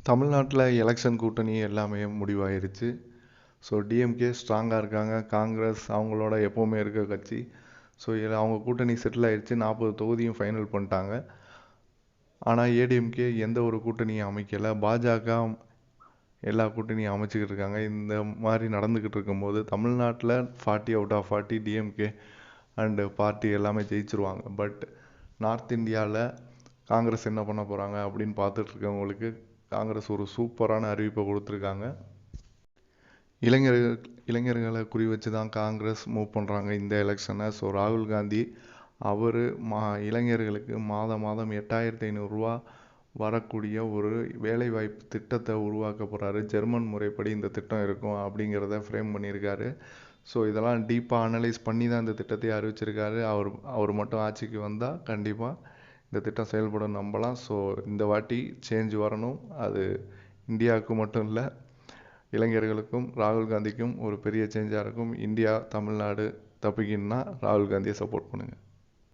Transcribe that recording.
தமிழ்நாட்டில் எலெக்ஷன் கூட்டணி எல்லாமே முடிவாயிருச்சு. ஸோ டிஎம்கே ஸ்ட்ராங்காக இருக்காங்க. காங்கிரஸ் அவங்களோட எப்போவுமே இருக்க கட்சி. ஸோ இதில் அவங்க கூட்டணி செட்டில் ஆயிடுச்சு. 40 தொகுதியும் ஃபைனல் பண்ணிட்டாங்க. ஆனால் ஏடிஎம்கே எந்த ஒரு கூட்டணியும் அமைக்கலை. பாஜக எல்லா கூட்டணியும் அமைச்சிக்கிட்டு இருக்காங்க. இந்த மாதிரி நடந்துக்கிட்டு இருக்கும்போது தமிழ்நாட்டில் 40 out of 40 DMK and party எல்லாமே ஜெயிச்சிருவாங்க. பட் நார்த் இந்தியாவில் காங்கிரஸ் என்ன பண்ண போகிறாங்க அப்படின்னு பார்த்துட்டு இருக்கவங்களுக்கு காங்கிரஸ் ஒரு சூப்பரான அறிவிப்பை கொடுத்துருக்காங்க. இளைஞர்களை குறி வச்சு தான் காங்கிரஸ் மூவ் பண்ணுறாங்க இந்த எலெக்ஷனை. ஸோ ராகுல் காந்தி அவர் இளைஞர்களுக்கு மாதம் 8,500 வரக்கூடிய ஒரு வேலைவாய்ப்பு திட்டத்தை உருவாக்க போகிறாரு. ஜெர்மன் முறைப்படி இந்த திட்டம் இருக்கும் அப்படிங்கிறத ஃப்ரேம் பண்ணியிருக்காரு. ஸோ இதெல்லாம் டீப்பாக அனலைஸ் பண்ணி தான் இந்த திட்டத்தை அறிவிச்சிருக்காரு. அவர் மட்டும் ஆட்சிக்கு வந்தால் கண்டிப்பாக இந்த திட்டம் செயல்படும் நம்பலாம். ஸோ இந்த வாட்டி சேஞ்ச் வரணும். அது இந்தியாவுக்கு மட்டும் இல்லை, இளைஞர்களுக்கும் ராகுல் காந்திக்கும் ஒரு பெரிய சேஞ்சாக இருக்கும். இந்தியா தமிழ்நாடு தப்பிக்கணும்னா ராகுல் காந்தியை சப்போர்ட் பண்ணுங்கள்.